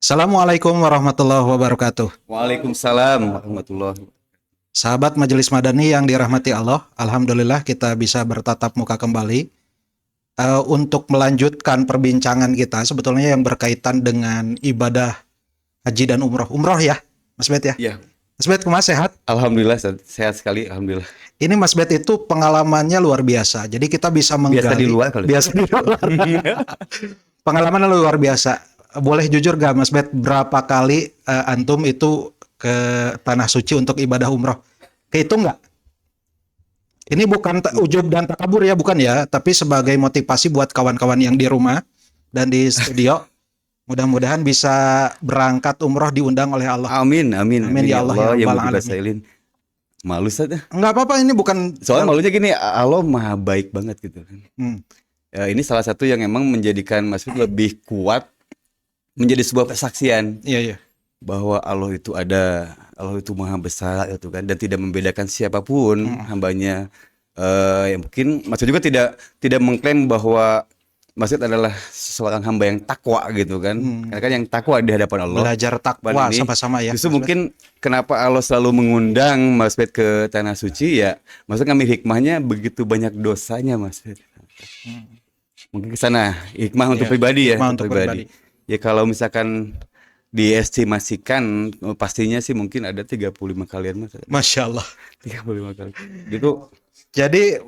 Assalamualaikum warahmatullahi wabarakatuh. Waalaikumsalam warahmatullahi. Sahabat Majelis Madani yang dirahmati Allah, Alhamdulillah kita bisa bertatap muka kembali untuk melanjutkan perbincangan kita sebetulnya yang berkaitan dengan ibadah haji dan umroh. Umroh ya, Mas Bet ya. Ya, Mas Bet, kumaha sehat? alhamdulillah sehat sekali, alhamdulillah. Ini Mas Bet itu pengalamannya luar biasa. Jadi kita bisa Biasa di menggali. luar kali. Biasa di luar. Pengalamannya luar biasa. Boleh jujur gak Mas Bet, berapa kali antum itu ke tanah suci untuk ibadah umroh? Kehitung nggak? Ini bukan ujub dan takabur ya, bukan ya, tapi sebagai motivasi buat kawan-kawan yang di rumah dan di studio. Mudah-mudahan bisa berangkat umroh diundang oleh Allah. Amin, amin, Amin ya Allah, ya yang Rabbal mau alamin. dibasailin. Malu saja. Nggak apa-apa, ini bukan. Soalnya malunya gini, Allah maha baik banget gitu kan. Hmm, Ya, ini salah satu yang emang menjadikan Mas Fit lebih kuat menjadi sebuah persaksian iya iya. bahwa Allah itu ada, Allah itu maha besar gitu kan, dan tidak membedakan siapapun hambanya. Ya mungkin Mas Fit juga tidak mengklaim bahwa Mas Fit adalah seorang hamba yang takwa gitu kan. Karena kan yang takwa di hadapan Allah. Belajar takwa Ini sama-sama ya. justru Mas Bet. mungkin kenapa Allah selalu mengundang Mas Fit ke tanah suci ya, maksudnya ngambil hikmahnya begitu banyak dosanya Mas Fit. Mungkin ke sana hikmah untuk Iya, pribadi ya, hikmah untuk pribadi. Ya kalau misalkan diestimasikan pastinya sih mungkin ada 35 kalian Mas. Masya Allah. 35 kali. Gitu. Jadi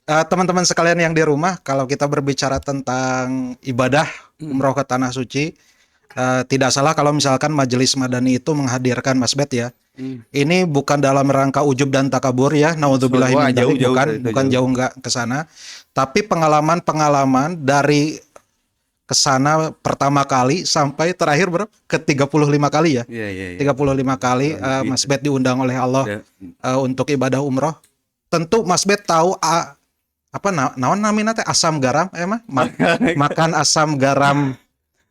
teman-teman sekalian yang di rumah, kalau kita berbicara tentang ibadah umroh ke tanah suci, tidak salah kalau misalkan Majelis Madani itu menghadirkan Mas Bet ya. Ini bukan dalam rangka ujub dan takabur ya, naudzubillahi Wah, min dzalik, jauh, bukan jauh nggak ke sana, tapi pengalaman-pengalaman dari kesana pertama kali sampai terakhir berapa? Ke 35 kali ya. Iya, iya, iya. 35 kali Mas Bet diundang oleh Allah Ya. untuk ibadah umroh. Tentu Mas Bet tahu naon namina teh asam garam mah makan asam garam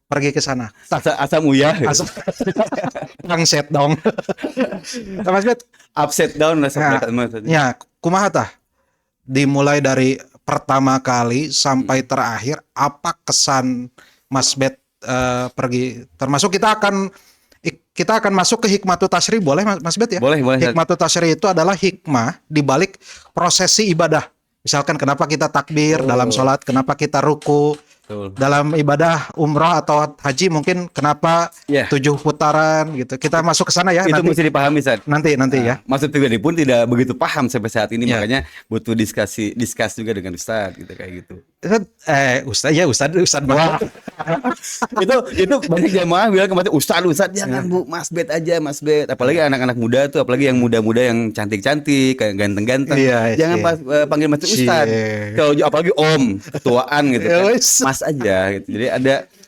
pergi ke sana. Asam uyah. Asam set dong. Mas Bet, Upside down lah ya, ya kumaha tah? Dimulai dari pertama kali sampai terakhir, apa kesan Mas Bet pergi? Termasuk kita akan masuk ke hikmatut tasyri, boleh Mas Bet ya? Boleh. Hikmatut tasyri itu adalah hikmah di balik prosesi ibadah. Misalkan kenapa kita takbir dalam sholat, kenapa kita ruku Betul. dalam ibadah umroh atau haji, mungkin kenapa Ya. 7 putaran gitu. Kita masuk ke sana ya Itu nanti. mesti dipahami, San. Nanti ya. Maksud pribadi pun tidak begitu paham sampai saat ini, Ya. makanya butuh diskus juga dengan Ustadz gitu kayak gitu. Ustadz Wah. itu banyak jamaah bilang kemarin Ustadz jangan Bu, Mas Bet aja, Mas Bet. Apalagi anak-anak muda tuh, apalagi yang muda-muda yang cantik-cantik, kayak ganteng-ganteng. Iya, Jangan iya. pas panggil Mas Ustadz. Cie. Kalau apalagi Om, ketuaan gitu Ya, kan. wes. Mas aja gitu. Jadi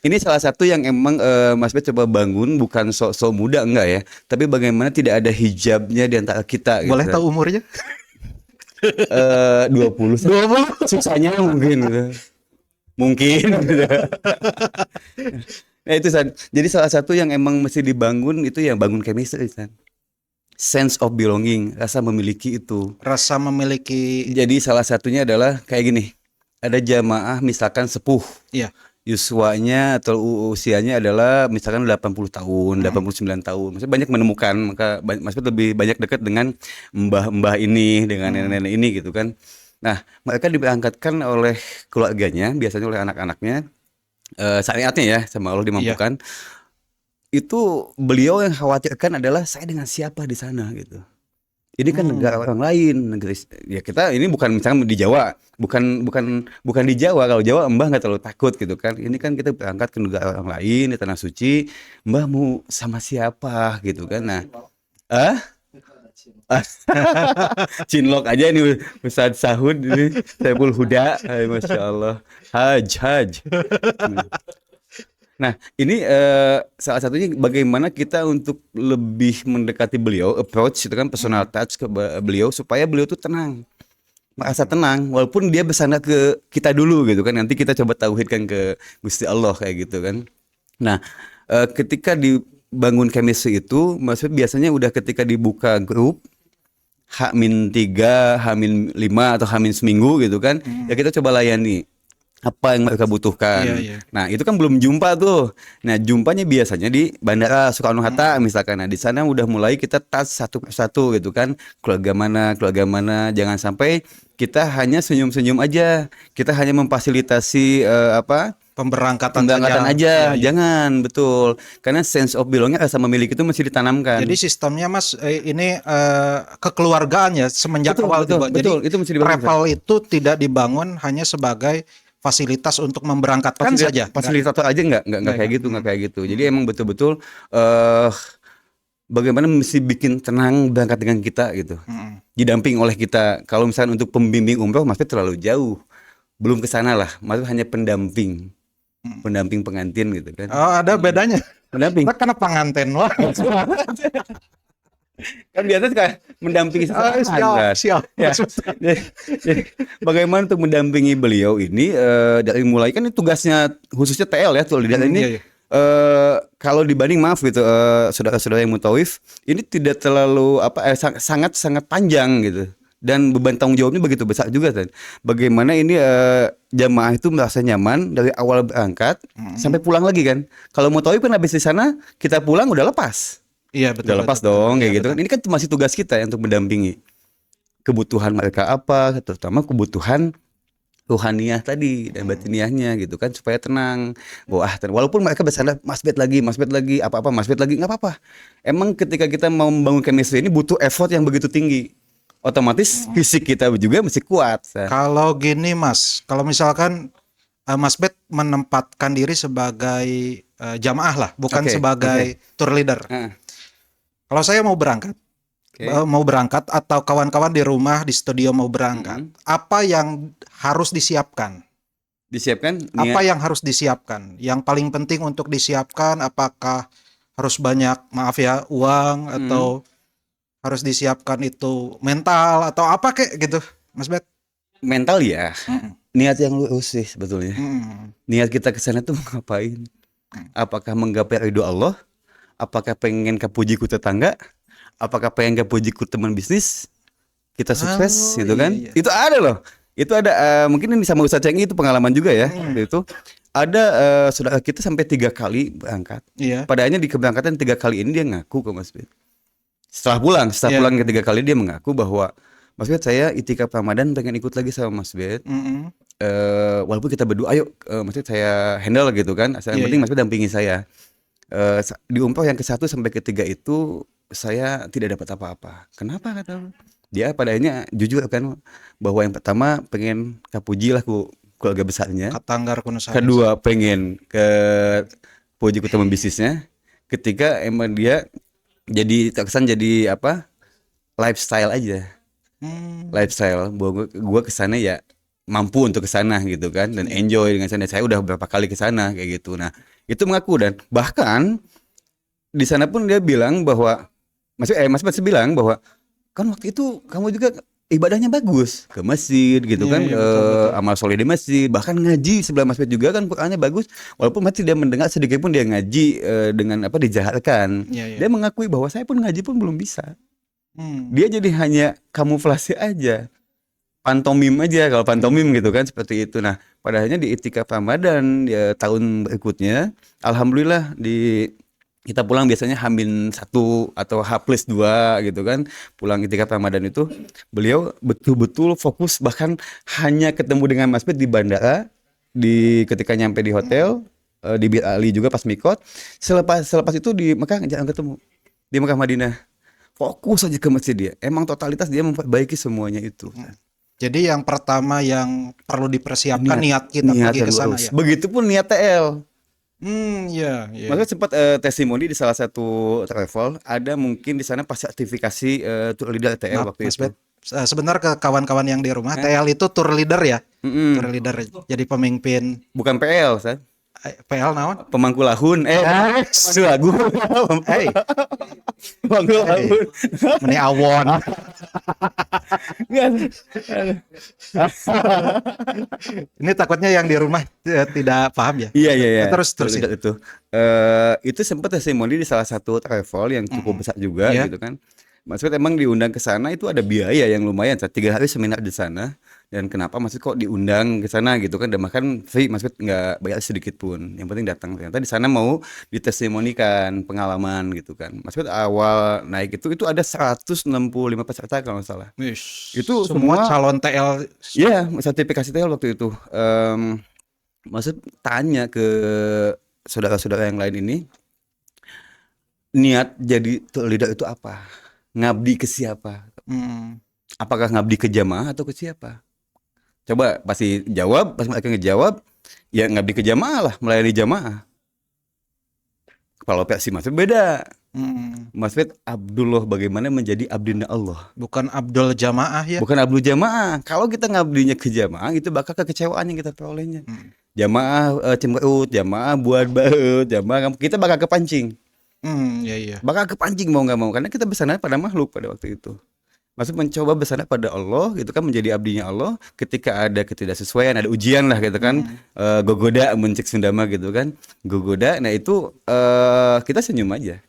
ini salah satu yang emang Mas Bet coba bangun, bukan sok-sok muda enggak ya, tapi bagaimana tidak ada hijabnya di antara kita gitu. Boleh tahu umurnya? 20 susahnya mungkin gitu. Mungkin gitu. Nah itu San. Jadi salah satu yang emang mesti dibangun itu yang bangun chemistry San. Sense of belonging, rasa memiliki itu. Rasa memiliki. Jadi salah satunya adalah kayak gini. Ada jamaah misalkan sepuh. Iya. Yuswanya atau usianya adalah misalkan 80 tahun, 89 tahun. Maksudnya banyak menemukan, maka maksudnya lebih banyak dekat dengan mbah-mbah ini, dengan nenek-nenek ini gitu kan. Nah, mereka diberangkatkan oleh keluarganya, biasanya oleh anak-anaknya, syariatnya ya, sama Allah dimampukan. Itu beliau yang khawatirkan adalah saya dengan siapa di sana gitu. Ini kan negara orang lain, negeri ya kita ini bukan misalnya di Jawa, bukan di Jawa. Kalau Jawa Mbah nggak terlalu takut gitu kan. Ini kan kita berangkat ke negara orang lain di tanah suci, Mbah mau sama siapa gitu kan. Nah, Cinlok aja ini Ustadz Sahud ini Saiful Huda, Masya Allah, Haj. Nah, ini salah satunya bagaimana kita untuk lebih mendekati beliau, approach itu kan personal touch ke beliau supaya beliau tuh tenang, merasa tenang, walaupun dia bersandar ke kita dulu gitu kan. Nanti kita coba tauhidkan ke Gusti Allah kayak gitu kan. Nah, ketika dibangun chemistry itu, maksudnya biasanya udah ketika dibuka grup H-3, H-5 atau H-seminggu gitu kan, ya kita coba layani. apa yang mereka butuhkan. Iya, iya. Nah, itu kan belum jumpa tuh. Nah, jumpanya biasanya di Bandara Soekarno-Hatta misalkan. Nah, di sana udah mulai kita touch satu persatu gitu kan. Keluarga mana. Jangan sampai kita hanya senyum-senyum aja. Kita hanya memfasilitasi Pemberangkatan pemberangkatan saja. aja. Iya, iya. Jangan, betul. Karena sense of belongnya rasa memiliki itu mesti ditanamkan. Jadi sistemnya Mas ini kekeluargaan ya semenjak Betul, awal betul, dibangun. betul. Jadi Itu mesti dibangun, travel itu tidak dibangun hanya sebagai fasilitas untuk memberangkatkan saja. Fasilitator aja nggak kayak gitu, nggak kayak gitu. Jadi emang betul-betul bagaimana mesti bikin tenang berangkat dengan kita gitu. Didamping oleh kita. Kalau misalnya untuk pembimbing umroh maksudnya terlalu jauh. Belum ke sana lah, maksudnya hanya pendamping. Pendamping pengantin gitu kan. Oh, ada bedanya. Pendamping. Karena pengantin wah. Kan biasanya suka mendampingi seseorang kan. Siap. Ya. Jadi, bagaimana untuk mendampingi beliau ini dari mulai kan ini tugasnya khususnya TL ya tuh lihat ini Iya, iya. kalau dibanding maaf gitu saudara-saudara yang mutawif ini tidak terlalu sangat panjang gitu dan beban tanggung jawabnya begitu besar juga kan. Bagaimana ini jamaah itu merasa nyaman dari awal berangkat sampai pulang lagi kan. Kalau mutawif kan habis di sana kita pulang udah lepas. Iya betul. Udah lepas betul, dong betul. kayak Iya, gitu kan. Ini kan masih tugas kita ya untuk mendampingi kebutuhan mereka apa, terutama kebutuhan ruhaniyah tadi dan batiniahnya gitu kan supaya tenang. Walaupun mereka bersandar masbet lagi, apa-apa masbet lagi nggak apa-apa. Emang ketika kita mau membangun chemistry ini butuh effort yang begitu tinggi. Otomatis fisik kita juga mesti kuat. Kalau gini Mas, kalau misalkan Mas Bet menempatkan diri sebagai jamaah lah, bukan Oke, sebagai tour leader. Heeh. Kalau saya mau berangkat, atau kawan-kawan di rumah di studio mau berangkat, apa yang harus disiapkan? Disiapkan Apa yang harus disiapkan? Yang paling penting untuk disiapkan, apakah harus banyak, maaf ya, uang atau harus disiapkan itu mental atau apa kayak gitu, Mas Bet? mental ya. Niat yang lurus sih sebetulnya. Niat kita ke sana tuh mau ngapain? Apakah menggapai ridho Allah? Apakah pengen kepujiku tetangga? Apakah pengen kepujiku teman bisnis? Kita sukses gitu kan? Iya. Itu ada loh. Itu ada mungkin ini sama Ustaz Cenggi itu pengalaman juga ya. Itu ada saudara kita sampai 3 kali berangkat. Iya. Padahalnya di keberangkatan 3 kali ini dia ngaku ke Mas Bet. Setelah pulang ketiga kali dia mengaku bahwa Mas Bet saya itikaf Ramadan pengen ikut lagi sama Mas Bet. Walaupun kita berdua ayo Mas Bet saya handle gitu kan. Asal yang penting Mas Bet dampingi saya. Di umroh yang ke-1 sampai ke-3 itu saya tidak dapat apa-apa. Kenapa kata lu? Dia padanya jujur kan bahwa yang pertama pengen kapuji lah keluarga besarnya. Katanggar kuno saya. Kedua pengen ke puji teman bisnisnya. Ketiga emang dia jadi terkesan jadi lifestyle aja. Lifestyle bahwa gue kesana ya mampu untuk kesana gitu kan dan enjoy dengan sana. Saya udah berapa kali kesana kayak gitu. Nah itu mengaku dan bahkan di sana pun dia bilang bahwa Mas Bats bilang bahwa kan waktu itu kamu juga ibadahnya bagus ke masjid gitu kan, betul. amal soleh di masjid, bahkan ngaji sebelah Mas Bats juga kan Qurannya bagus walaupun masih dia mendengar sedikit pun dia ngaji dengan dijaharkan. Dia mengakui bahwa saya pun ngaji pun belum bisa. Dia jadi hanya kamuflase aja, pantomim aja kalau pantomim gitu kan seperti itu. Nah padahalnya di itikaf Ramadan ya, tahun berikutnya alhamdulillah kita pulang biasanya H-1 atau H+2 gitu kan. Pulang itikaf Ramadan itu beliau betul-betul fokus bahkan hanya ketemu dengan Mas Bet di bandara ketika nyampe di hotel di Bir Ali juga pas mikot. Selepas itu di Mekah jarang ketemu. Di Mekah Madinah fokus aja ke masjid dia. Emang totalitas dia memperbaiki semuanya itu. Jadi yang pertama yang perlu dipersiapkan niat kita pergi ke sana ya. Begitupun niat TL. Iya. Maksudnya sempat testimoni di salah satu travel ada mungkin di sana pas sertifikasi tour leader TL waktu Mas itu. Bet, sebentar ke kawan-kawan yang di rumah, TL itu tour leader ya. Tour leader jadi pemimpin. Bukan PL, San. PL naon? Pemangku lahun. Pemangku lagu. Pemangku lahun. Meni awon. Ini takutnya yang di rumah tidak paham ya. Iya. Terus itu. Itu sempat testimoni di salah satu travel yang cukup besar juga gitu kan. Maksudnya emang diundang ke sana itu ada biaya yang lumayan. 3 hari seminar di sana dan kenapa Mas kok diundang ke sana gitu kan, dan bahkan free Mas nggak bayar sedikit pun, yang penting datang. Ternyata di sana mau ditestimonikan pengalaman gitu kan. Mas awal naik itu ada 165 peserta kalau nggak salah. Wish, Itu semua semua calon TL. ya sertifikasi TL waktu itu. Maksud tanya ke saudara-saudara yang lain ini, niat jadi leader itu apa? Ngabdi ke siapa? Hmm. Apakah ngabdi ke jamaah atau ke siapa? Coba pasti jawab, pas mereka ngejawab, ya ngabdi ke jamaah lah, melayani jamaah. Kalau versi Mas Fit beda. Mas Fit Abdullah bagaimana menjadi abdina Allah. Bukan Abdul Jamaah ya. Bukan abdul jamaah. Kalau kita ngabdinya ke jamaah itu bakal kekecewaan yang kita perolehnya. Jamaah cemberut, jamaah buat baut, jamaah kita bakal kepancing. Iya. Bakal kepancing mau nggak mau karena kita bersandar pada makhluk pada waktu itu. Maksud mencoba bersandar pada Allah gitu kan, menjadi abdinya Allah. Ketika ada ketidaksesuaian, ada ujian lah gitu kan, gogoda mencek Sundama gitu kan, gogoda. Nah itu kita senyum aja.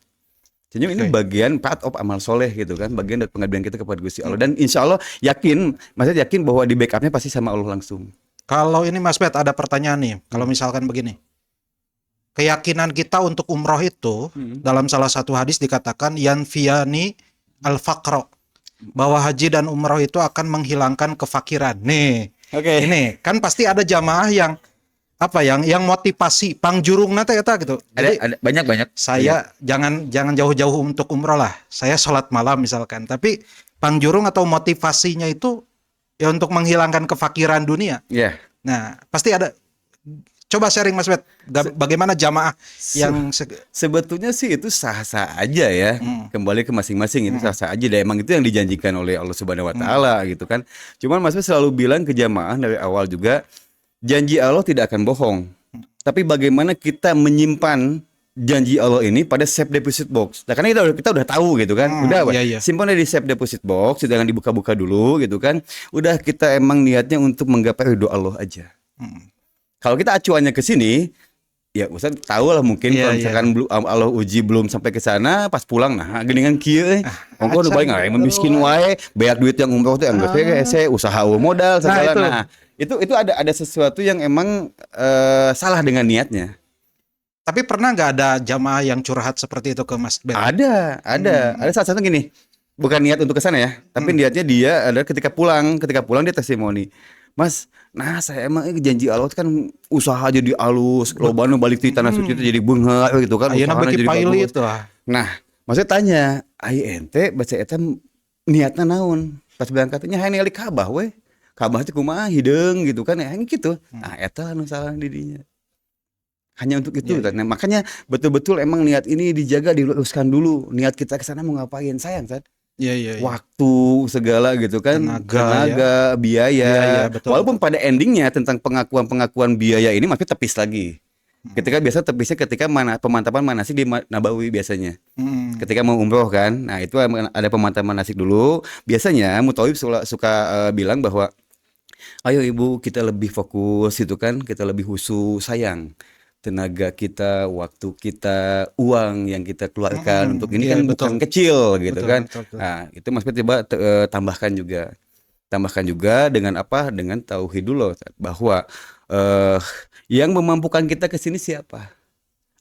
Senyum ini bagian part of amal soleh gitu kan, bagian dari pengabdian kita kepada Gusti Allah. Dan insya Allah yakin, maksudnya yakin bahwa di backupnya pasti sama Allah langsung. Kalau ini Mas Bet ada pertanyaan nih. Kalau misalkan begini, keyakinan kita untuk umroh itu dalam salah satu hadis dikatakan yanfiyani al-faqra, bahwa haji dan umroh itu akan menghilangkan kefakiran. Nih, ini kan pasti ada jamaah yang apa yang motivasi pangjurung nate eta gitu. Jadi Ada banyak. saya jangan jauh-jauh untuk umroh lah. Saya sholat malam misalkan, tapi pangjurung atau motivasinya itu ya untuk menghilangkan kefakiran dunia. Iya. Nah, pasti ada. Coba sharing Mas Bet, bagaimana jamaah yang sebetulnya sih itu sah-sah aja ya. Kembali ke masing-masing itu sah-sah aja deh. Emang itu yang dijanjikan oleh Allah Subhanahu wa taala gitu kan. Cuman Mas Bet selalu bilang ke jamaah dari awal juga, janji Allah tidak akan bohong. Tapi bagaimana kita menyimpan janji Allah ini pada safe deposit box. Nah, karena kita udah tahu gitu kan. Udah iya. simpannya di safe deposit box, jangan dibuka-buka dulu gitu kan. Udah kita emang niatnya untuk menggapai ridho Allah aja. Kalau kita acuannya ke sini, ya Ustaz tahu lah mungkin kalau misalkan Allah uji belum sampai ke sana, pas pulang nah geningan kieu ongko udah baik nggak miskin wae, banyak duit yang umroh tuh yang saya usaha modal segala. Nah, itu ada sesuatu yang emang salah dengan niatnya. Tapi pernah nggak ada jamaah yang curhat seperti itu ke Mas Ben? Ada. Ada salah satu gini, bukan niat untuk ke sana ya, tapi niatnya dia adalah ketika pulang dia testimoni. Mas, nah saya emang janji Allah itu kan usaha jadi alus, lobana balik di tanah suci itu jadi beunghar gitu kan, usahana jadi bagus. Nah, maksudnya tanya, ai ente baca eta niatna naon? Pas berangkatnya hayang ningali Ka'bah we. Ka'bah teh kumaha hideung gitu kan, ya gitu. Nah, eta anu salah didinya. Hanya untuk itu kan. Nah, makanya betul-betul emang niat ini dijaga, diluruskan dulu. Niat kita ke sana mau ngapain? Sayang, San. Iya. Waktu segala gitu kan, tenaga biaya. Betul, walaupun pada endingnya tentang pengakuan biaya ini masih tepis lagi. Ketika biasa tepisnya ketika pemantapan manasik di Nabawi biasanya. Ketika mau umroh kan, nah itu ada pemantapan manasik dulu. Biasanya Mutawib suka bilang bahwa ayo ibu kita lebih fokus gitu kan, kita lebih khusyuk, sayang. Tenaga kita, waktu kita, uang yang kita keluarkan untuk ini kan bukan kecil gitu kan. Betul. Nah, itu Mas Pet coba tambahkan juga dengan apa? Dengan tauhidullah bahwa yang memampukan kita ke sini siapa?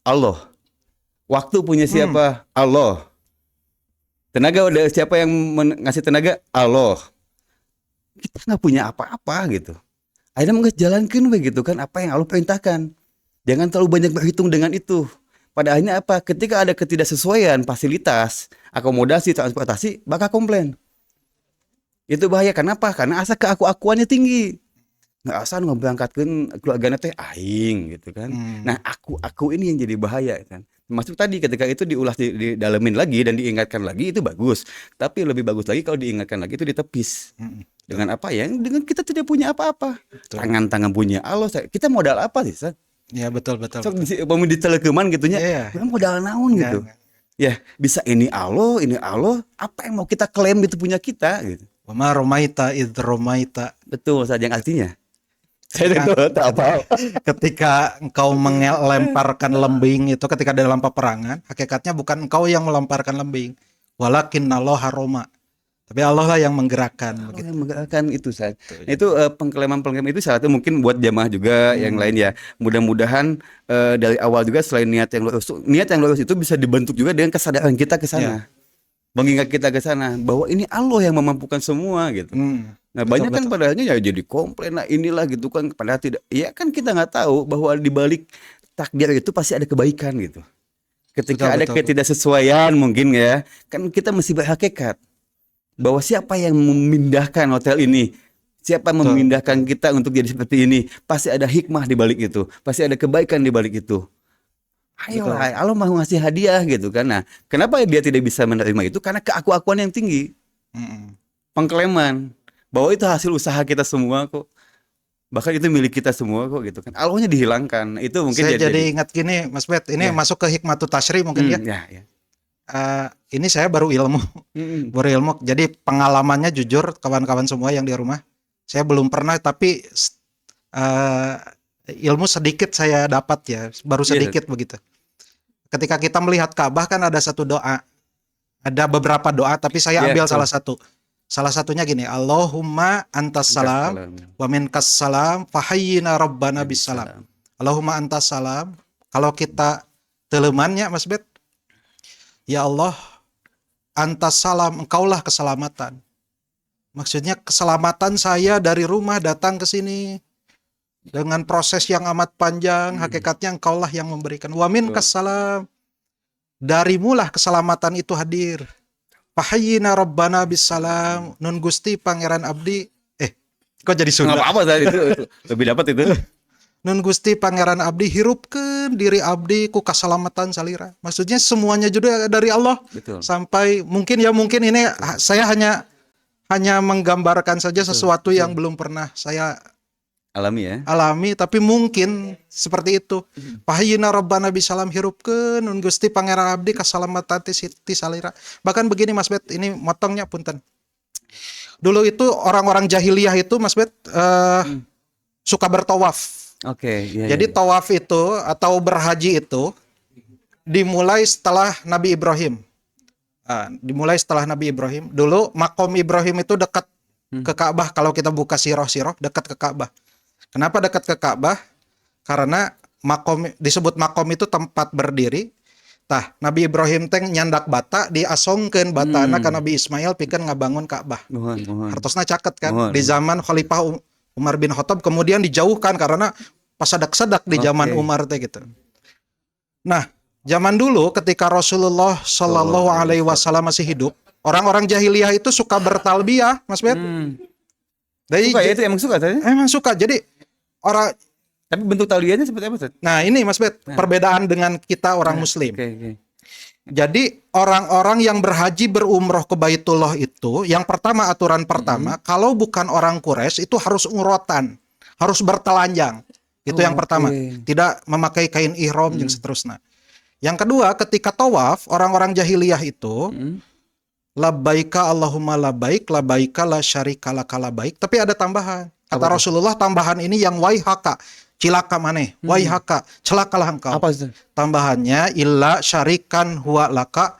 Allah. Waktu punya siapa? Allah. Tenaga udah siapa yang ngasih tenaga? Allah. Kita nggak punya apa-apa gitu. Akhirnya mau jalankan begitu kan apa yang Allah perintahkan. Jangan terlalu banyak berhitung dengan itu. Pada akhirnya apa? Ketika ada ketidaksesuaian fasilitas, akomodasi, transportasi, bakal komplain. Itu bahaya. Kenapa? Karena asa keaku-akuannya tinggi. Nggak asal ngeberangkatkan keluarganya teh aing gitu kan. Nah, aku ini yang jadi bahaya kan. Masuk tadi ketika itu diulas didalemin lagi dan diingatkan lagi itu bagus. Tapi lebih bagus lagi kalau diingatkan lagi itu ditepis. Dengan apa ya? Dengan kita tidak punya apa-apa. Tangan-tangan punya Allah. Kita modal apa sih, San? Ya betul. So, mau ditelekeman gitunya, modal naon gitu. Ya bisa ini Allah, apa yang mau kita klaim itu punya kita gitu. Wama romaita id romaita. Betul, saja yang artinya. Saya tidak apa. Ketika engkau melemparkan lembing itu ketika dalam peperangan, hakikatnya bukan engkau yang melemparkan lembing, walakin Allah haroma. Tapi Allah lah yang menggerakkan Allah begitu. yang menggerakkan itu Ustaz. Nah, itu pengkleman itu salah satu mungkin buat jamaah juga yang lain ya. Mudah-mudahan dari awal juga selain niat yang lurus itu bisa dibentuk juga dengan kesadaran kita ke sana. Mengingat kita ke sana bahwa ini Allah yang memampukan semua gitu. Nah, Betul, banyak kan betul. padahalnya ya jadi komplain lah inilah gitu kan, padahal tidak. Ya kan kita nggak tahu bahwa di balik takdir itu pasti ada kebaikan gitu. Ketika Betul, ada betul, betul. ketidaksesuaian mungkin ya, kan kita mesti berhakikat bahwa siapa yang memindahkan hotel ini, siapa yang Betul, memindahkan betul. kita untuk jadi seperti ini, pasti ada hikmah di balik itu, pasti ada kebaikan di balik itu. Betul. Ayolah, Allah mau ngasih hadiah gitu kan. Nah, kenapa dia tidak bisa menerima itu? Karena keaku-akuan yang tinggi, Mm-mm. pengklaiman bahwa itu hasil usaha kita semua kok. Bahkan itu milik kita semua kok gitu kan. Allahnya dihilangkan. Itu mungkin Saya jadi jadi ingat gini, Mas Bet. Ini ya. masuk ke hikmatut tasyri mungkin ya. Ya. Ini saya baru ilmu, Mm-mm. baru ilmu. Jadi pengalamannya jujur kawan-kawan semua yang di rumah, saya belum pernah. Tapi eh, ilmu sedikit saya dapat ya, baru Iya. sedikit begitu. Ketika kita melihat Ka'bah kan ada satu doa, ada beberapa doa, tapi saya Iya, ambil betul. salah satu. Salah satunya gini, Allahumma antas salam wa minkas salam fahayyina rabbana bisalam. Salam. Allahumma antas salam. Kalau kita telemannya Mas Bet, ya Allah, antas salam, engkaulah keselamatan. Maksudnya keselamatan saya dari rumah datang ke sini dengan proses yang amat panjang, hakikatnya engkaulah yang memberikan. Wa minkas salam. Darimulah keselamatan itu hadir. Fahayyina rabbana bisalam. Nun Gusti Pangeran Abdi. Kok jadi Nggak Sunda? apa-apa Ustaz, itu lebih dapat itu. Nun Gusti Pangeran Abdi hirupkeun diri Abdi ku keselamatan salira. Maksudnya semuanya juga dari Allah. Betul. Sampai mungkin ini saya hanya menggambarkan saja sesuatu yang belum pernah saya Alami ya. alami, tapi mungkin seperti itu. Fahayyina rabbana bisalam hirupkeun nun Gusti Pangeran Abdi kasalamatan ti salira. Bahkan begini Mas Bet, ini motongnya punten. Dulu itu orang-orang jahiliyah itu Mas Bet suka bertawaf. Oke, iya, Jadi iya. tawaf itu atau berhaji itu dimulai setelah Nabi Ibrahim. Dimulai setelah Nabi Ibrahim. Dulu makom Ibrahim itu dekat ke Ka'bah. Kalau kita buka sirah-sirah dekat ke Ka'bah. Kenapa dekat ke Ka'bah? Karena disebut makom itu tempat berdiri. Tah, Nabi Ibrahim teh nyandak bata diasongkeun batana ka Nabi Ismail pikeun ngabangun Ka'bah. Mohon. Hartosna caket kan Mohon. di zaman Khalifah Umar bin Khattab, kemudian dijauhkan karena pasadak-sadak di zaman Oke. Umar teh gitu. Nah, zaman dulu ketika Rasulullah Shallallahu Alaihi Wasallam masih hidup, orang-orang jahiliyah itu suka bertalbiyah, Mas Bet. Dari Suka ya, itu emang suka tadi. emang suka. Jadi orang, Tapi bentuk taliannya seperti apa Ustaz? nah ini Mas Bet, perbedaan dengan kita orang Muslim. Oke. Jadi orang-orang yang berhaji berumroh ke Baitullah itu, yang pertama aturan pertama, kalau bukan orang Quraisy itu harus umrotan, harus bertelanjang. Itu yang pertama, tidak memakai kain ihram dan seterusnya. Yang kedua, ketika tawaf, orang-orang jahiliyah itu labbaika Allahumma labbaik, labbaika la syarika laka labbaik, tapi ada tambahan. Kata Rasulullah, tambahan ini yang waihaka, cilaka maneh, waihaka, celakalah engkau. Apa Ustaz? Tambahannya illa syarikan huwa laka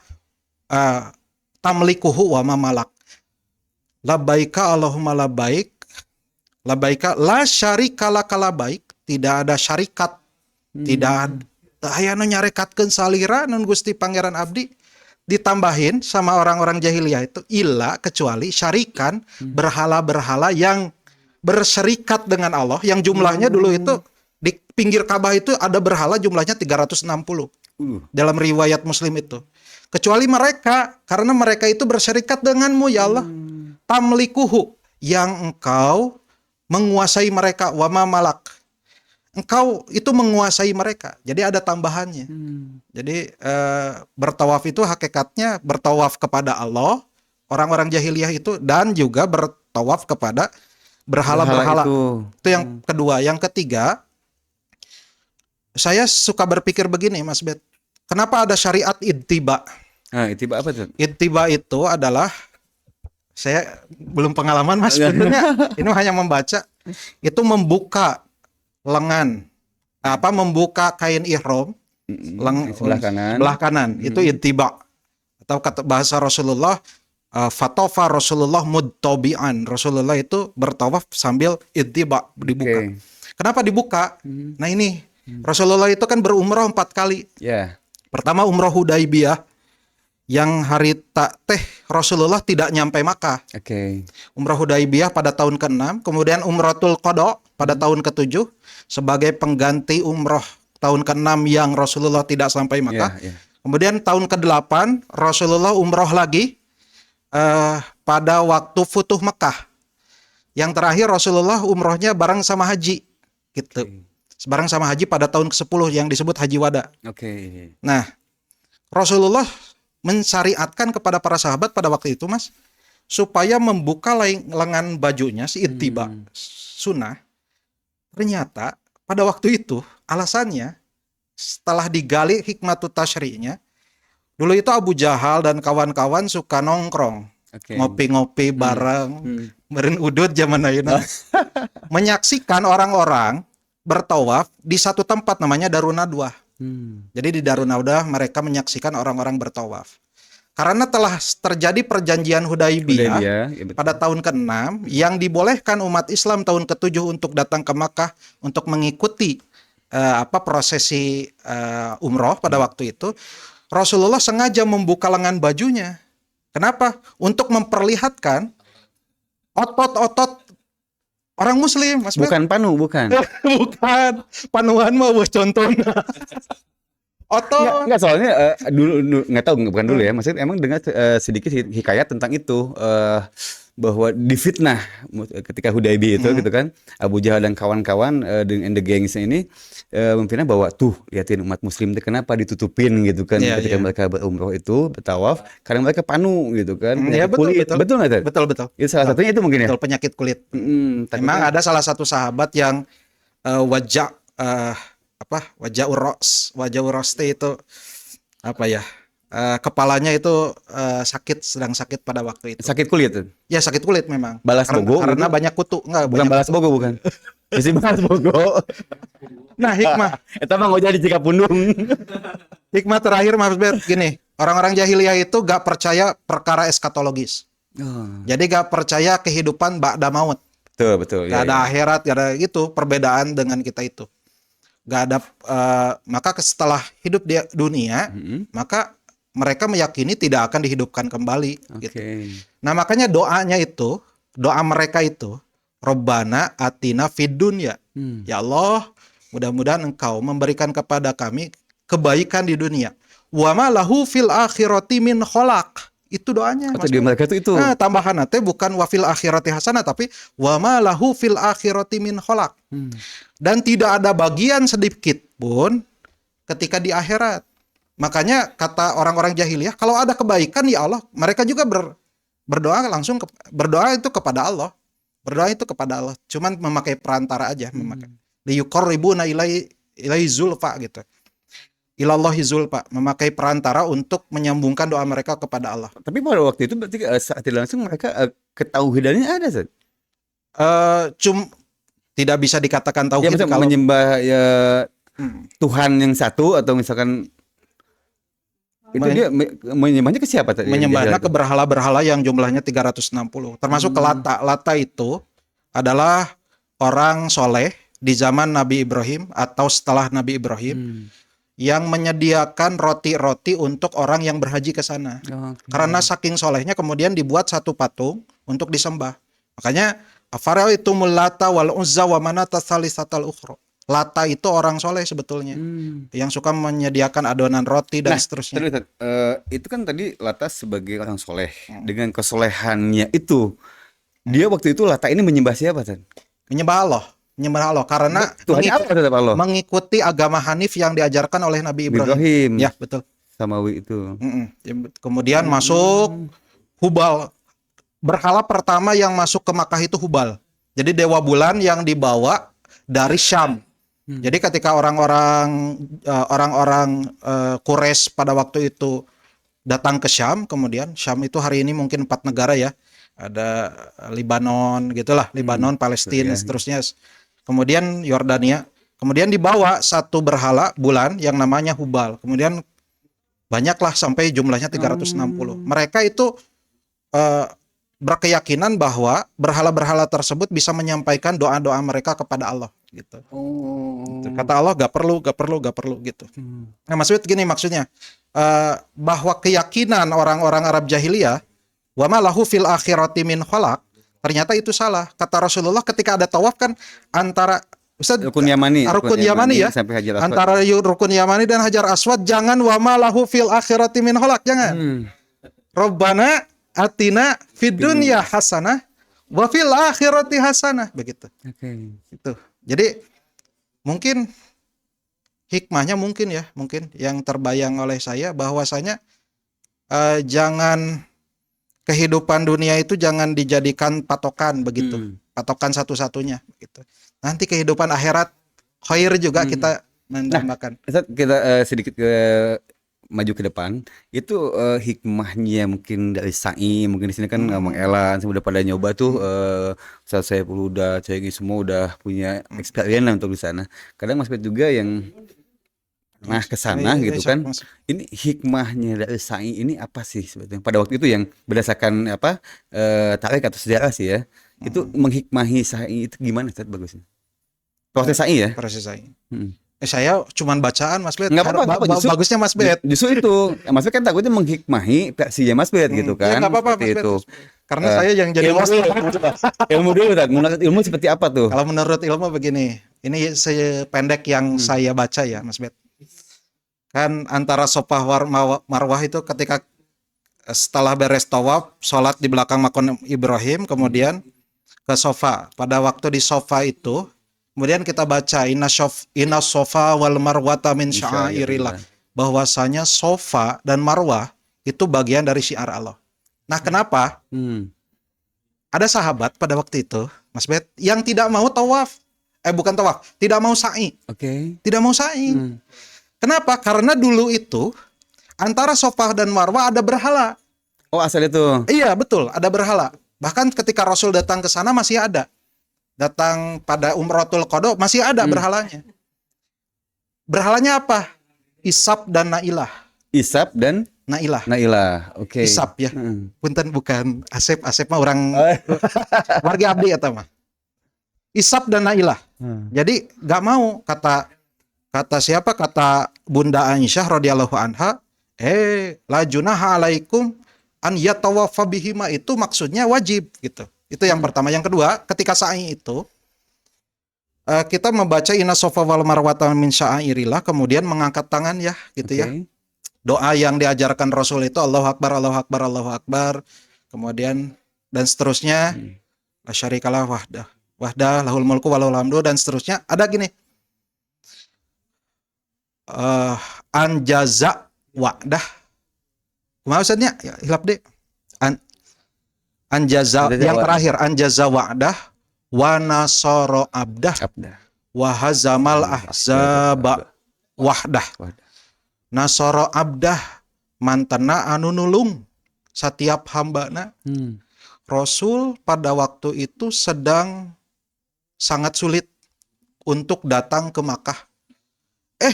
tamlikuhu wa ma malak. Labbaika Allahumma labbaik, labbaika la syarika laka labbaik, tidak ada syarikat, tidak ada aya nu nyarekatkeun salira nun Gusti Pangeran Abdi. Ditambahin sama orang-orang jahiliyah itu illa, kecuali syarikan, berhala-berhala yang berserikat dengan Allah, yang jumlahnya dulu itu di pinggir Ka'bah itu ada berhala jumlahnya 360 dalam riwayat Muslim itu. Kecuali mereka, karena mereka itu berserikat denganmu ya Allah. Tamlikuhu, yang engkau menguasai mereka, wama malak. Engkau itu menguasai mereka. Jadi ada tambahannya. Jadi bertawaf itu hakikatnya bertawaf kepada Allah, orang-orang jahiliyah itu, dan juga bertawaf kepada berhala-berhala. Itu yang kedua. Yang ketiga, saya suka berpikir begini Mas Bet. Kenapa ada syariat ittiba? Nah, ittiba apa tuh? Ittiba itu adalah, saya belum pengalaman Mas, sebenarnya ini hanya membaca, itu membuka lengan, membuka kain ihram, Sebelah kanan. itu ittiba. Atau kata bahasa Rasulullah, Fatofa Rasulullah mudtobi'an. Rasulullah itu bertawaf sambil ittiba, dibuka. Oke. Kenapa dibuka? Nah ini Rasulullah itu kan berumrah 4 kali. Ya. Pertama umrah Hudaybiyah yang hari teh Rasulullah tidak nyampe Makkah. Oke. Umrah Hudaybiyah pada tahun ke-6, kemudian Umratul Qada pada tahun ke-7 sebagai pengganti umrah tahun ke-6 yang Rasulullah tidak sampai Makkah. Ya, ya. Kemudian tahun ke-8 Rasulullah umrah lagi pada waktu Futuh Mekah. Yang terakhir Rasulullah umrohnya bareng sama haji gitu. Bareng sama haji pada tahun ke-10 yang disebut Haji Wada. Oke. Nah, Rasulullah mensyariatkan kepada para sahabat pada waktu itu, Mas, supaya membuka lengan bajunya si ittiba sunnah. Ternyata pada waktu itu alasannya setelah digali hikmatut tasyri'nya, dulu itu Abu Jahal dan kawan-kawan suka nongkrong, Oke. ngopi-ngopi bareng, meureun udud zaman ayeuna. Menyaksikan orang-orang bertawaf di satu tempat namanya Darun Nadwah. Jadi di Darun Nadwah mereka menyaksikan orang-orang bertawaf. Karena telah terjadi perjanjian Hudaybiyah Ya, betul. pada tahun ke-6 yang dibolehkan umat Islam tahun ke-7 untuk datang ke Makkah untuk mengikuti prosesi umroh pada waktu itu. Rasulullah sengaja membuka lengan bajunya. Kenapa? Untuk memperlihatkan otot-otot orang Muslim, Mas. Bukan panu, bukan. Bukan. Panuan mah wah contohnya. Otot. Enggak, soalnya dulu nggak tahu, bukan dulu ya. Maksudnya emang dengar sedikit hikayat tentang itu, bahwa difitnah ketika Hudaybiyah itu gitu kan, Abu Jahal dan kawan-kawan dengan the gangs ini memfitnah bahwa tuh liatin umat muslim itu kenapa ditutupin gitu kan, Iya, ketika iya. mereka berumroh itu bertawaf karena mereka panu gitu kan, Iya, penyakit betul, kulit. betul. Betul nggak Tad? Betul, betul. Itu salah satunya itu mungkin ya. Betul, penyakit kulit. Tapi Memang kan- ada salah satu sahabat yang wajah wajah uroste itu apa ya? Kepalanya itu sedang sakit pada waktu itu. sakit kulit tuh. Ya sakit kulit memang. Balas bogo Karena gitu? banyak kutu. Enggak, Bukan banyak balas kutu. bogo, bukan. Isi balas bogo. Nah, hikmah. Eta mah ngojah di Cikapundung. Hikmah terakhir Mas Bet gini, orang-orang jahiliyah itu gak percaya perkara eskatologis. Jadi gak percaya kehidupan ba'da maut. Betul, betul. Gak Iya, ada iya. akhirat, gak ada itu perbedaan dengan kita itu. Gak ada maka setelah hidup di dunia, maka mereka meyakini tidak akan dihidupkan kembali gitu. Oke. Nah, makanya doa mereka itu Robbana atina fid dunya. Ya Allah, mudah-mudahan Engkau memberikan kepada kami kebaikan di dunia. Wa ma lahu fil akhirati min kholaq. Itu doanya, Atau Mas. di mereka itu. Nah, tambahan nanti bukan wa fil akhirati hasanah, tapi wa ma lahu fil akhirati min kholaq. Dan tidak ada bagian sedikit pun ketika di akhirat. Makanya kata orang-orang jahiliyah, kalau ada kebaikan ya Allah, mereka juga berdoa langsung berdoa itu kepada Allah. Berdoa itu kepada Allah, cuman memakai perantara aja, memakai liyuqarribuna ilai zulfa gitu. Ilallahi zulfa, memakai perantara untuk menyambungkan doa mereka kepada Allah. Tapi pada waktu itu berarti saat tidak langsung mereka ketauhidannya ada, Zat? Tidak bisa dikatakan Ya, tauhid misalnya kalau menyembah ya Tuhan yang satu, atau misalkan itu dia menyembahnya ke siapa tadi? menyembahnya ke berhala-berhala yang jumlahnya 360. Termasuk ke Lata. Lata itu adalah orang soleh di zaman Nabi Ibrahim atau setelah Nabi Ibrahim yang menyediakan roti-roti untuk orang yang berhaji ke sana. Karena saking solehnya kemudian dibuat satu patung untuk disembah. Makanya afara'aitumul Lata wal Uzza wa manata tsalisatal ukhra. Lata itu orang soleh sebetulnya yang suka menyediakan adonan roti dan seterusnya. Terus, itu kan tadi Lata sebagai orang soleh dengan kesolehannya itu, dia waktu itu Lata ini menyembah siapa, Tan? Menyembah Allah karena Tuhannya apa tetap Allah? mengikuti agama Hanif yang diajarkan oleh Nabi Ibrahim. Ibrahim. Ya, betul. Samawi itu. Kemudian masuk Hubal. Berhala pertama yang masuk ke Makkah itu Hubal. Jadi dewa bulan yang dibawa dari Syam. Jadi ketika orang-orang Quraisy pada waktu itu datang ke Syam, kemudian Syam itu hari ini mungkin 4 negara ya. Ada Libanon gitulah, Libanon, Palestina, seterusnya. Kemudian Yordania. Kemudian dibawa satu berhala bulan yang namanya Hubal. Kemudian banyaklah sampai jumlahnya 360. Mereka itu eh, berkeyakinan bahwa berhala-berhala tersebut bisa menyampaikan doa-doa mereka kepada Allah gitu. Oh. Kata Allah gak perlu gitu. Nah, maksudnya gini maksudnya bahwa keyakinan orang-orang Arab jahiliyah wa ma lahu fil akhirati min khalaq, ternyata itu salah. Kata Rasulullah ketika ada tawaf kan antara Ustaz, Rukun Yamani, Rukun Yamani ya, sampai Hajar Aswad. antara Rukun Yamani dan Hajar Aswad, jangan wa ma lahu fil akhirati min khalaq, jangan. Rabbana atina fid dunya hasanah wa fil akhirati hasanah, begitu. Oke. Itu. Jadi mungkin hikmahnya mungkin yang terbayang oleh saya bahwasanya jangan kehidupan dunia itu jangan dijadikan patokan begitu. Patokan satu-satunya gitu. Nanti kehidupan akhirat khair juga kita mendambakan. Ustaz, kita sedikit maju ke depan itu hikmahnya mungkin dari sa'i, mungkin di sini kan Mang Elan udah pada nyoba tuh, Ustaz saya udah Cegi semua udah punya experience lah untuk di sana. Kadang Mas Bet juga yang ke sana gitu kan. Ini hikmahnya dari sa'i ini apa sih sebetulnya pada waktu itu yang berdasarkan tarik atau sejarah sih ya. Itu menghikmahi sa'i itu gimana Ustaz bagusnya? Proses sa'i ya? Proses sa'i. Saya cuman bacaan Mas Bet. Nggak apa-apa, Bagusnya Mas Bet. Justru itu, Mas Bet kan takutnya menghikmahi versinya Mas Bet gitu kan. Nggak apa-apa Mas Bet. Karena saya yang jadi ilmu dulu, menurut ilmu seperti apa tuh? Kalau menurut ilmu begini, ini sependek yang saya baca ya Mas Bet. Kan antara Safa Marwah itu ketika setelah beres tawaf, sholat di belakang makam Ibrahim, kemudian ke Safa. Pada waktu di Safa itu, kemudian kita baca inna Safa wal Marwata min sya'airillah, bahwasanya Safa dan Marwah itu bagian dari syiar Allah. Nah, kenapa? Ada sahabat pada waktu itu, Mas Bet, yang tidak mau tawaf. Bukan tawaf, tidak mau sa'i. Oke. Tidak mau sa'i. Kenapa? Karena dulu itu antara Safa dan Marwah ada berhala. Oh, asal itu. Iya, betul, ada berhala. Bahkan ketika Rasul datang ke sana masih ada. Datang pada Umratul Qada masih ada berhalanya. Berhalanya apa? Isap dan Nailah. Isap dan Nailah. Nailah. Oke. Isap ya. Punten bukan Asep. Asep mah orang warga abdi eta mah. Isap dan Nailah. Jadi gak mau kata siapa? Kata Bunda Aisyah radhiyallahu anha, la junaha alaikum an yatawaffa bihima, itu maksudnya wajib gitu. Itu yang pertama. Yang kedua, ketika sa'i itu kita membaca inna Safa wal Marwata min sya'airillah, kemudian mengangkat tangan ya gitu ya. Doa yang diajarkan Rasul itu Allahu Akbar, Allahu Akbar, Allahu Akbar. Kemudian dan seterusnya. La syarikalah wahdah lahul mulku wa lahul hamdu dan seterusnya. Ada gini. Anjaza wa'dah. Maksudnya ya, hilap deh. Anjaza yang terakhir, anjaza wa'dah wa nasara abdah wa hazamal ahzaba wahdah. Nasara abdah mantena anu nulung setiap hambana. Rasul pada waktu itu sedang sangat sulit untuk datang ke Makkah.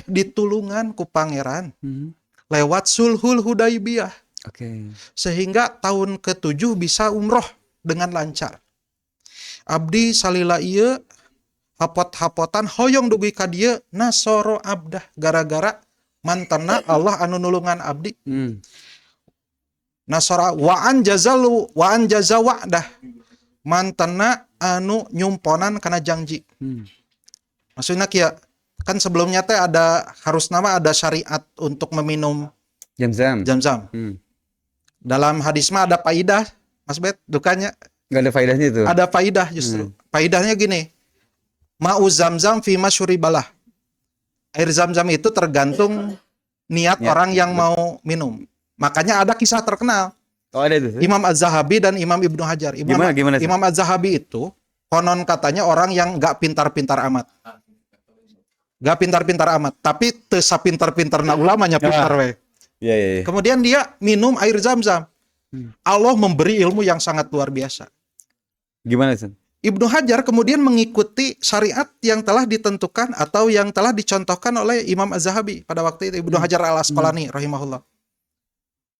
Ditulungan ku pangeran lewat sulhul Hudaybiyah. Sehingga tahun ke-7 bisa umroh dengan lancar. Abdi salila ieu hapot-hapotan hoyong dugi ka dieu nasoro abdah, gara-gara mantena Allah anu nulungan abdi. Nasara wa an jaza wa'dah, mantena anu nyumponan kana janji. Maksudnya kieu kan sebelumnya teh ada harus nama ada syariat untuk meminum Zam-zam. Dalam hadis mah ada faidah, Mas Bet, dukanya nggak ada faedahnya itu. Ada faidah justru. Faidahnya gini. Ma'u Zam-zam fi masyuribalah. Air Zam-zam itu tergantung niat orang yang mau minum. Makanya ada kisah terkenal. Oh, ada itu. Imam Az-Zahabi dan Imam Ibnu Hajar. Gimana? Imam Az-Zahabi itu konon katanya orang yang nggak pintar-pintar amat. Gak pintar-pintar amat, tapi tesa pintar-pintar na ulamanya pintar we. Iya. Kemudian dia minum air Zam-zam. Allah memberi ilmu yang sangat luar biasa. Gimana sih? Ibnu Hajar kemudian mengikuti syariat yang telah ditentukan atau yang telah dicontohkan oleh Imam Az-Zahabi pada waktu itu. Ibnu Hajar al-Asqalani rahimahullah.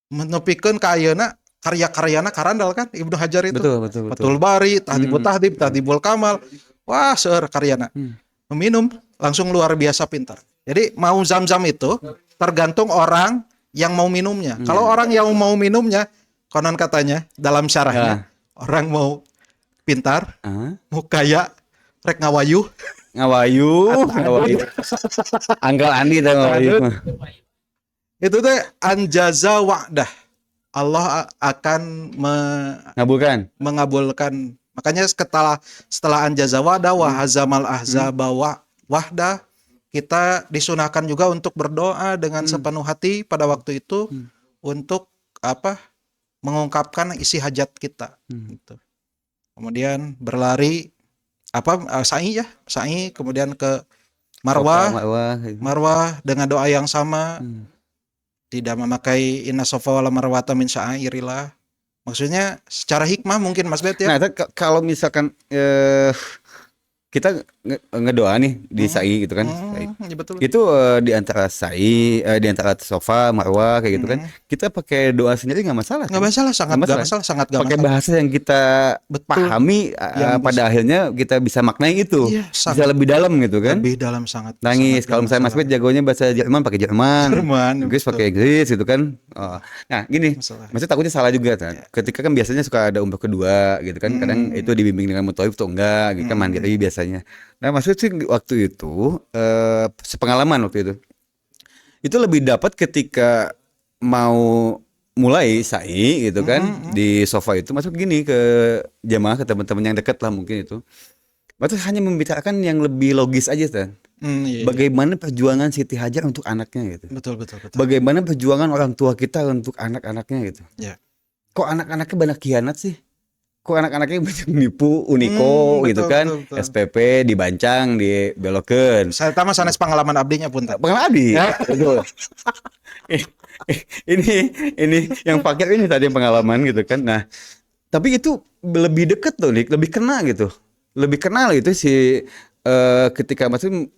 Menupikeun ka ayeuna karya-karyana karandal kan Ibnu Hajar itu. Betul. Fathul Bari, Tahdhibut Tahdhib, Tahdhibul Kamal. Wah, seueur karyana. Meminum langsung luar biasa pintar. Jadi mau zam-zam itu tergantung orang yang mau minumnya. Kalau orang yang mau minumnya, konon katanya dalam syarahnya, orang mau pintar, mau kaya, rek ngawayu. Ngawayu. Angkel Andi teh ngawayu. Itu teh anjaza wa'dah. Allah akan mengabulkan. Makanya setelah anjaza wa'dah wa hazamal ahzaba wahdah, kita disunahkan juga untuk berdoa dengan sepenuh hati pada waktu itu untuk mengungkapkan isi hajat kita gitu. Kemudian berlari sa'i kemudian ke Marwah dengan doa yang sama. Tidak memakai inna safa wal marwata min sya'airillah. Maksudnya secara hikmah mungkin Mas Bet ya. Nah, kalau misalkan kita ngedoa nih di sa'i gitu kan. Ya betul. Itu di antara sa'i, di antara sofa, marwah kayak gitu kan. Kita pakai doa sendiri nggak masalah. Nggak masalah, sangat pakai bahasa yang kita pahami, pada akhirnya kita bisa maknai itu. Iya, bisa lebih dalam gitu kan. Lebih dalam sangat. Nangis. Kalau misalnya Mas Bet jagonya bahasa Jerman, pakai Jerman. Inggris pakai Inggris gitu kan. Nah, gini. Maksudnya takutnya salah juga kan. Ketika kan biasanya suka ada umroh kedua gitu kan. Kadang itu dibimbing dengan mutawif atau enggak gitu kan, mandiri biasanya. Nah, maksudnya sih waktu itu sepengalaman waktu itu lebih dapat ketika mau mulai sa'i gitu kan di sofa itu, masuk gini ke jamaah, ke teman-teman yang dekat lah mungkin itu. Maksudnya hanya membicarakan yang lebih logis aja kan. Bagaimana perjuangan Siti Hajar untuk anaknya gitu. Betul. Bagaimana perjuangan orang tua kita untuk anak-anaknya gitu. Ya. Kok anak-anaknya banyak khianat sih? Kok anak-anaknya banyak nipu, Uniko gitu kan, betul. SPP dibancang, dibelokeun. Saya tahu sanes pengalaman abdinya pun. Pengalaman abdi. Ya. Betul. ini yang fakir ini tadi pengalaman gitu kan. Nah, tapi itu lebih deket tuh, Nik, lebih kena gitu. Lebih kenal itu si ketika maksudnya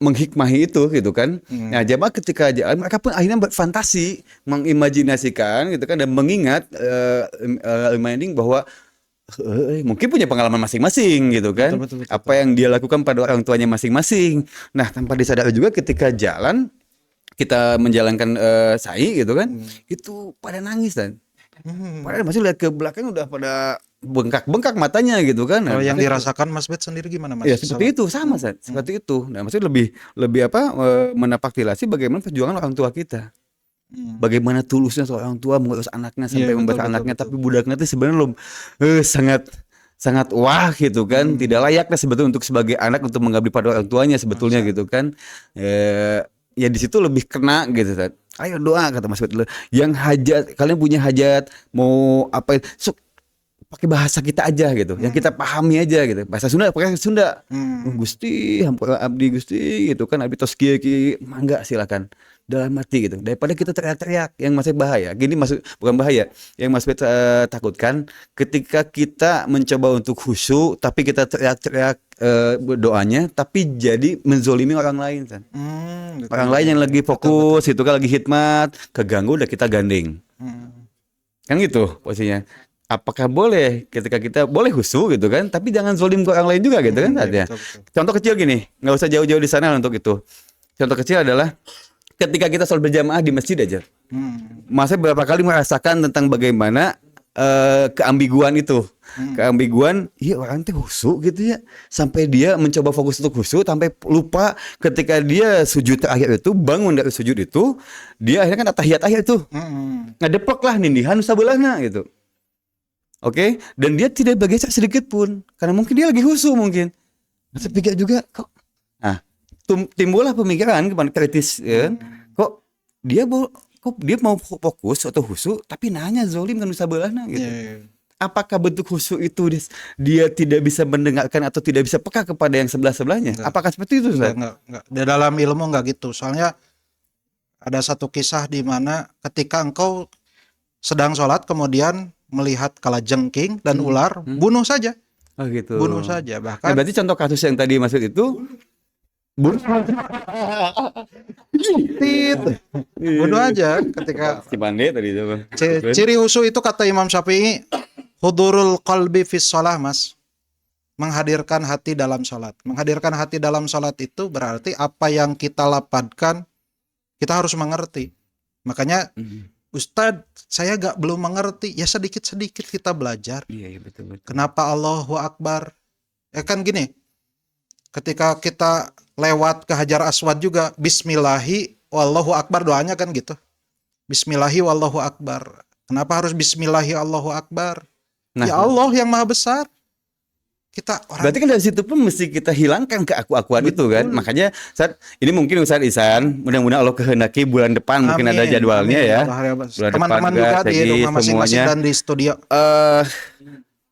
menghikmahi itu gitu kan. Nah, jamaah ketika mereka pun akhirnya berfantasi, mengimajinasikan gitu kan, dan mengingat reminding bahwa mungkin punya pengalaman masing-masing gitu kan. Betul. Apa yang dia lakukan pada orang tuanya masing-masing. Nah, tanpa disadari juga ketika jalan kita menjalankan sa'i gitu kan, itu pada nangis dan padahal masih lihat ke belakang udah pada bengkak-bengkak matanya gitu kan. Kalau yang dirasakan Mas Bet sendiri gimana Mas? Ya seperti itu, sama seperti itu. Nah, maksudnya lebih menapaktilasi bagaimana perjuangan orang tua kita. Bagaimana tulusnya seorang tua mengurus anaknya sampai membesar anaknya, tapi budaknya itu sebenarnya sangat wah gitu kan. Tidak layaknya sebetulnya untuk sebagai anak untuk mengabdi pada orang tuanya sebetulnya gitu kan. Ya di situ lebih kena gitu kan. Ayo doa kata Mas Bet. Yang hajat, kalian punya hajat mau apa, pakai bahasa kita aja gitu, yang kita pahami aja gitu. Bahasa Sunda pakai Sunda. Gusti, hampura abdi Gusti gitu kan, abdi tos kieu kieu, mangga silakan. Dalam hati gitu. Daripada kita teriak-teriak, yang masih bahaya. Gini bukan bahaya. Yang Mas Bet takutkan ketika kita mencoba untuk khusyuk tapi kita teriak-teriak doanya tapi jadi menzolimi orang lain kan. Orang lain yang lagi fokus itu kan, lagi khidmat, keganggu udah kita gandeng. Kan gitu posisinya. Apakah boleh ketika kita boleh khusyuk gitu kan, tapi jangan zolim ke orang lain juga gitu kan artinya. Contoh kecil gini, nggak usah jauh-jauh di sana untuk itu. Contoh kecil adalah ketika kita sholat berjamaah di masjid aja. Masa beberapa kali merasakan tentang bagaimana keambiguan itu. Keambiguan, iya orang teh khusyuk gitu ya. Sampai dia mencoba fokus untuk khusyuk sampai lupa ketika dia sujud terakhir itu, bangun dari sujud itu, dia akhirnya kan tahiyat akhir itu. Ngadepek lah nindihan sabelahna gitu. Oke, dan dia tidak bergeser sedikit pun karena mungkin dia lagi khusyuk mungkin. Saya pikir juga kok timbullah pemikiran kritis ya. Kok dia mau fokus atau khusyuk tapi nanya zolim kan sabelahna gitu. Apakah bentuk khusyuk itu dia tidak bisa mendengarkan atau tidak bisa peka kepada yang sebelah-sebelahnya? Apakah seperti itu, Ustaz? Enggak. Di dalam ilmu enggak gitu. Soalnya ada satu kisah di mana ketika engkau sedang sholat kemudian melihat kalajengking dan ular, bunuh saja. Oh gitu. Bunuh saja. Bahkan berarti contoh kasus yang tadi maksud itu Tit. Bunuh aja ketika Si Bande tadi itu. ciri husu itu kata Imam Syafi'i hudurul qalbi fis shalah, Mas. Menghadirkan hati dalam salat. Menghadirkan hati dalam salat itu berarti apa yang kita lapatkan kita harus mengerti. Makanya Ustadz, saya belum mengerti. Ya sedikit-sedikit kita belajar. Iya, betul. Kenapa Allahu Akbar? Kan gini, ketika kita lewat ke Hajar Aswad juga, Bismillahi wallahu Akbar, doanya kan gitu. Bismillahi wallahu Akbar. Kenapa harus Bismillahi Allahu Akbar? Nah, Ya Allah yang maha besar. Kita orang berarti kan dari situ pun mesti kita hilangkan keaku-akuan itu kan. Makanya saat ini mungkin Ustadz Ihsan, mudah-mudahan Allah kehendaki bulan depan mungkin ada jadwalnya amin, ya. ya. Teman-teman juga di rumah masing-masing dan di studio.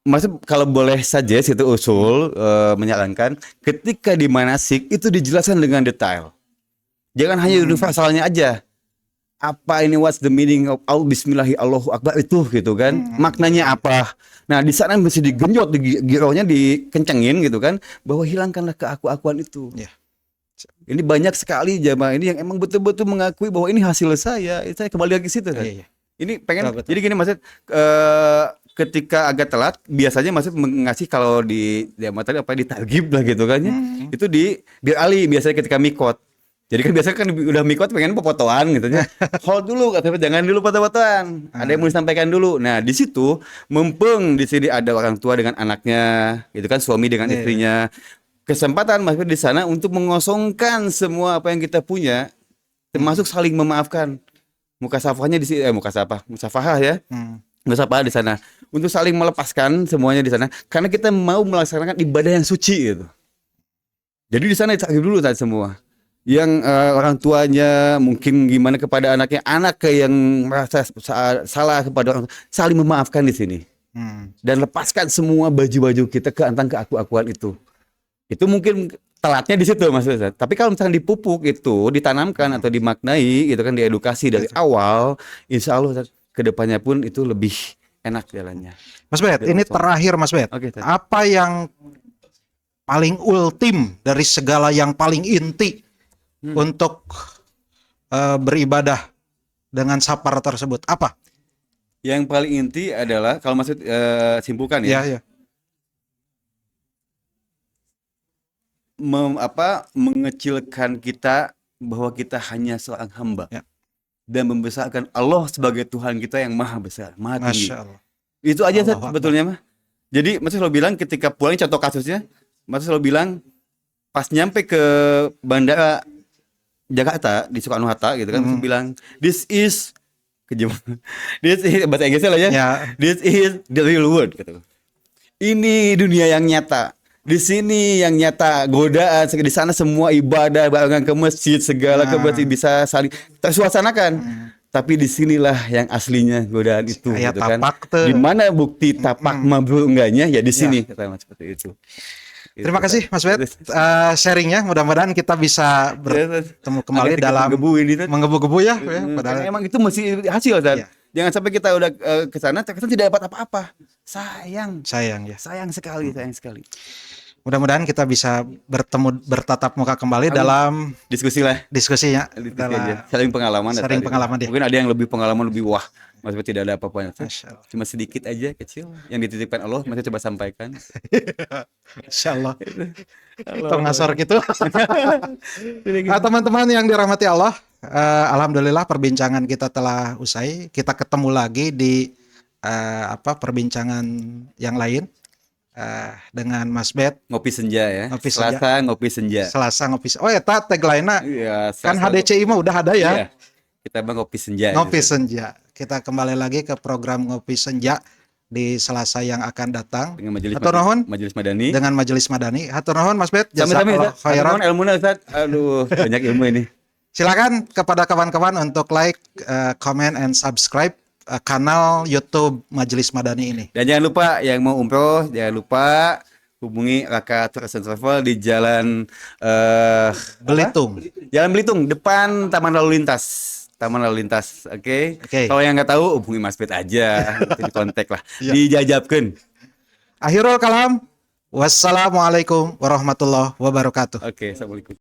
Maksud kalau boleh saja situ usul menyarankan ketika di manasik itu dijelaskan dengan detail. Jangan hanya universalnya aja. Apa ini, what's the meaning of Bismillahi Allahu Akbar itu gitu kan? Maknanya apa? Nah, di sana mesti digenjot, gironya dikencengin gitu kan, bahwa hilangkanlah keaku-akuan itu. Ya. Ini banyak sekali jamaah ini yang emang betul-betul mengakui bahwa ini hasil saya kembali lagi ke situ kan. Iya. Ini pengen Betul. jadi gini maksud ketika agak telat biasanya maksud mengasih kalau di tadi apa di targib lah gitu kan ya. Itu di Bir Ali biasanya ketika mikot. Jadi kan biasanya kan udah mikot pengen fotoan gitu ya. Hold dulu katanya, jangan dulu foto-fotoan. Ada yang mau disampaikan dulu. Nah, di situ mumpung di sini ada orang tua dengan anaknya, gitu kan, suami dengan istrinya. Kesempatan maksudnya di sana untuk mengosongkan semua apa yang kita punya, termasuk saling memaafkan. Mukasafahnya di sini musafahah ya. Musafahah di sana. Untuk saling melepaskan semuanya di sana karena kita mau melaksanakan ibadah yang suci gitu. Jadi di sana ditakdir dulu tadi semua. Yang orang tuanya mungkin gimana kepada anaknya, anak yang merasa salah kepada orang tua, saling memaafkan di sini. Dan lepaskan semua baju-baju kita tentang keaku-akuan itu. Itu mungkin telatnya di situ Mas Ustaz. Tapi kalau misalnya dipupuk itu, ditanamkan atau dimaknai gitu kan, diedukasi dari awal, insya Allah kedepannya pun itu lebih enak jalannya. Mas Bet, ini terakhir Mas Bet. Oke, apa yang paling ultim dari segala yang paling inti untuk beribadah dengan sapar tersebut? Apa? Yang paling inti adalah kalau maksud simpulkan ya. Ya. Mengecilkan kita bahwa kita hanya seorang hamba. Ya. Dan membesarkan Allah sebagai Tuhan kita yang maha besar, maha tinggi. Masya Allah. Itu aja Allah sebetulnya mah. Jadi maksud selalu bilang ketika pulang, contoh kasusnya, maksud selalu bilang pas nyampe ke bandara Jakarta di Soekarno Hatta gitu kan, bilang this is bahasa Inggrisnya lah ya. This is the real world gitu. Ini dunia yang nyata. Di sini yang nyata godaan, di sana semua ibadah, bahkan ke masjid segala kebersihan bisa saling tersuasanakan. Tapi disinilah yang aslinya godaan itu gitu kan. Di mana bukti tapak mabrur enggaknya ya di sini kata Mas seperti itu. Terima kasih Mas Bet sharingnya. Mudah-mudahan kita bisa bertemu kembali dalam menggebu-gebu ya. Padahal emang itu masih hasil kan. Jangan sampai kita udah ke sana ternyata tidak dapat apa-apa. Sayang sekali. Mudah-mudahan kita bisa bertatap muka kembali dalam diskusinya. Sharing pengalaman. Mungkin ada yang lebih pengalaman lebih wah. Maksudnya tidak ada apa-apanya. Cuma sedikit aja kecil yang dititipkan Allah, masih coba sampaikan. Insyaallah. Pengasor gitu. Teman-teman yang dirahmati Allah, alhamdulillah perbincangan kita telah usai. Kita ketemu lagi di perbincangan yang lain dengan Mas Bet. Ngopi senja ya. Selasa ngopi senja. Oh ya, tagline-nya kan HDCI mah udah ada ya. Iya. Kita ngopi senja. Senja. Kita kembali lagi ke program Ngopi Senja di Selasa yang akan datang. Dengan Majelis Madani. Dengan Majelis Madani. Hatur nuhun Mas Bet. Jazakallahu khairan. Ilmunya Ustaz. Aduh, banyak ilmu ini. Silakan kepada kawan-kawan untuk like, comment and subscribe kanal YouTube Majelis Madani ini. Dan jangan lupa yang mau umroh, jangan lupa hubungi Raka Tour and Travel di Jalan Belitung. Jalan Belitung depan Taman Lalu Lintas. Oke. Kalau yang nggak tahu hubungi Mas Bet aja, di kontak lah. Dijajabkan. Akhirul kalam. Wassalamualaikum warahmatullahi wabarakatuh. Oke, assalamualaikum.